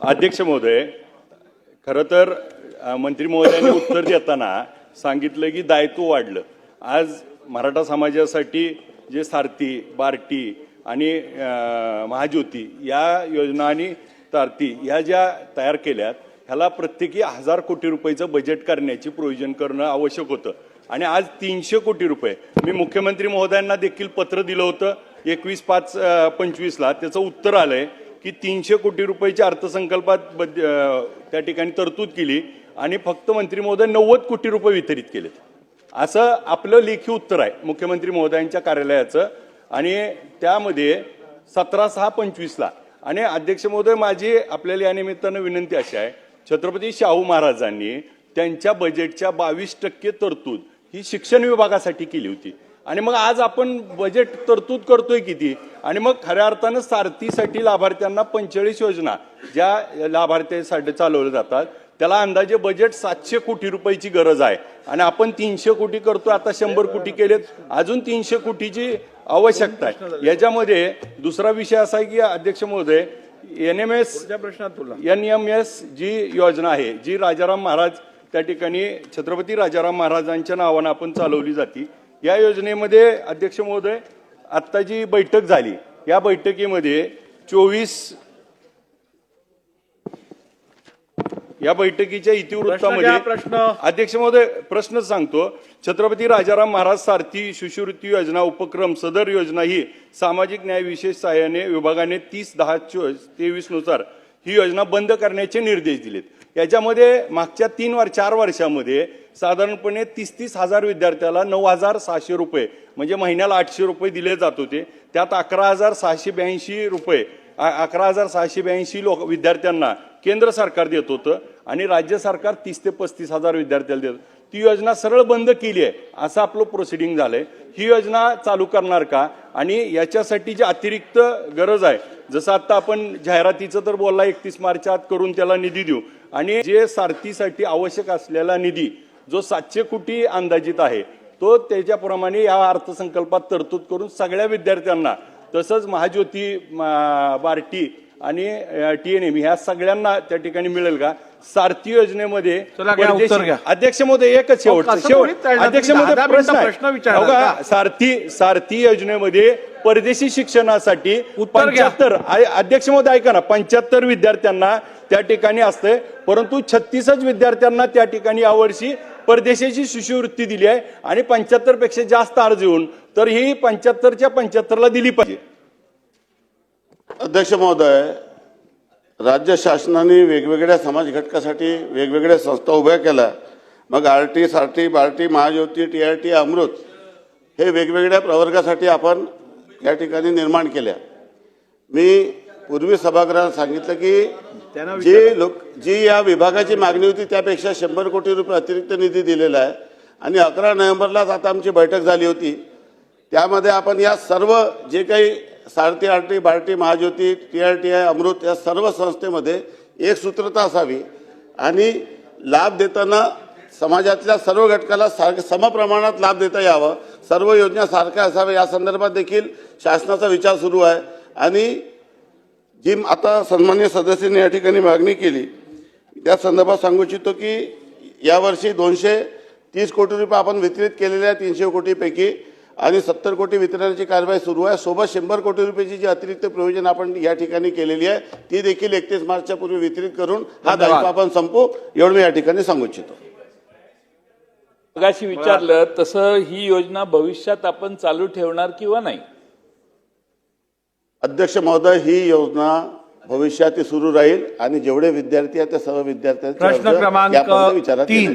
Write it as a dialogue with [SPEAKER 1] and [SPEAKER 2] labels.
[SPEAKER 1] अध्यक्ष महोदय, खरं तर मंत्री महोदयांनी उत्तर देताना सांगितलं की दायित्व वाढलं। आज मराठा समाजासाठी जे सारथी, बार्टी आणि महाज्योती या योजना आणि तारती या ज्या तयार केल्यात ह्याला प्रत्येकी 1000 कोटी रुपयाचं बजेट करण्याची प्रोव्हिजन करणं आवश्यक होतं आणि आज 300 कोटी रुपये मी मुख्यमंत्री महोदयांना देखील पत्र दिलं होतं 21/5/25 त्याचं उत्तर आलंय की 300 कोटी रुपयाच्या अर्थसंकल्पात त्या ठिकाणी तरतूद केली आणि फक्त मंत्री महोदय 90 कोटी रुपये वितरित केलेत असं आपलं लेखी उत्तर आहे मुख्यमंत्री महोदयांच्या कार्यालयाचं आणि त्यामध्ये 17/6/25 आणि अध्यक्ष महोदय माझी आपल्याला या निमित्तानं विनंती अशी आहे छत्रपती शाहू महाराजांनी त्यांच्या बजेटच्या 22% तरतूद ही शिक्षण विभागासाठी केली होती आणि मग आज आपण बजेट तरतूद करतोय किती आणि मग खऱ्या अर्थानं सारथीसाठी लाभार्थ्यांना 45 योजना ज्या लाभार्थ्यांसाठी चालवल्या जातात त्याला अंदाजे बजेट 700 कोटी रुपयाची गरज आहे आणि आपण 300 कोटी करतोय आता 100 कोटी केलेत अजून 300 कोटीची आवश्यकता आहे। याच्यामध्ये दुसरा विषय असा आहे की अध्यक्ष महोदय NMS जी योजना आहे जी राजाराम महाराज त्या ठिकाणी छत्रपती राजाराम महाराजांच्या नावानं आपण चालवली जाते या योजनेमध्ये अध्यक्ष महोदय आता जी बैठक झाली या बैठकीमध्ये 24 या बैठकीच्या इतिवृत्तामध्ये अध्यक्ष महोदय प्रश्न सांगतो छत्रपती राजाराम महाराज सारथी शिष्यवृत्ती योजना उपक्रम सदर योजना ही सामाजिक न्याय विशेष सहाय्याने विभागाने 30/10/23 नुसार ही योजना बंद करण्याचे निर्देश दिलेत। याच्यामध्ये मागच्या 4 वर्षामध्ये साधारणपणे 30 हजार विद्यार्थ्याला 9,600 रुपये म्हणजे महिन्याला 800 रुपये दिले जात होते त्यात 11,682 रुपये 11,682 विद्यार्थ्यांना केंद्र सरकार देत होतं आणि राज्य सरकार 30 ते 35 हजार विद्यार्थ्याला देत ती योजना सरळ बंद केली आहे असं आपलं प्रोसिडिंग झालंय। ही योजना चालू करणार का आणि याच्यासाठी जी अतिरिक्त गरज आहे जसं आता आपण जाहिरातीचं तर बोलला 31 मार्च आत करून त्याला निधी देऊ आणि जे सारथीसाठी आवश्यक असलेला निधी जो 700 कोटी अंदाजित आहे तो त्याच्याप्रमाणे या अर्थसंकल्पात तरतूद करून सगळ्या विद्यार्थ्यांना तसंच महाज्योती बार्टी आणि TNM ह्या सगळ्यांना त्या ठिकाणी मिळेल का सारथी योजनेमध्ये अध्यक्ष महोदय एकच शेवट अध्यक्ष महोदय प्रश्न सारथी योजनेमध्ये परदेशी शिक्षणासाठी 75 अध्यक्ष महोदय ऐका ना 75 विद्यार्थ्यांना त्या ठिकाणी असते परंतु 36 विद्यार्थ्यांना त्या ठिकाणी यावर्षी परदेशाची शिष्यवृत्ती दिली आहे आणि 75 पेक्षा जास्त अर्ज येऊन तर ही 75च्या 75ला दिली पाहिजे।
[SPEAKER 2] अध्यक्ष महोदय राज्य शासनाने वेगवेगळ्या समाज घटकासाठी वेगवेगळ्या संस्था उभ्या केल्या मग आरटी सारथी बार्टी महाज्योती TRT अमृत हे वेगवेगळ्या प्रवर्गासाठी आपण या ठिकाणी निर्माण केल्या। मी पूर्वी सभागृहात सांगितलं की जी या विभागाची मागणी होती त्यापेक्षा 100 कोटी रुपये अतिरिक्त निधी दिलेला आहे आणि 11 नोव्हेंबरलाच आता आमची बैठक झाली होती त्यामध्ये आपण या सर्व जे काही सारथी आरटी बार्टी महाज्योती TRT अमृत या सर्व संस्थेमध्ये एक सूत्रता असावी आणि लाभ देताना समाजातल्या सर्व घटकाला समप्रमाणात लाभ देता यावं सर्व योजना सारख्या असाव्या या संदर्भात देखील शासनाचा विचार सुरू आहे आणि जी आता सन्माननीय सदस्यांनी या ठिकाणी मागणी केली त्या संदर्भात सांगू इच्छितो की यावर्षी 230 कोटी रुपये आपण वितरित केलेल्या 300 कोटीपैकी आणि 70 कोटी वितरणाची कारवाई सुरू आहे सोबत 100 कोटी रुपयाची जी अतिरिक्त प्रोव्हिजन आपण या ठिकाणी केलेली आहे ती देखील 31 मार्चच्या पूर्वी वितरित करून हा दायित्व आपण संपू एवढं मी या ठिकाणी सांगू इच्छितो।
[SPEAKER 3] मगाशी विचारलं तसं ही योजना भविष्यात आपण चालू ठेवणार किंवा नाही?
[SPEAKER 2] अध्यक्ष महोदय ही योजना भविष्यात सुरू राहील आणि जेवढे विद्यार्थी आहेत त्या सर्व विद्यार्थ्यांचे
[SPEAKER 4] प्रश्न क्रमांक 3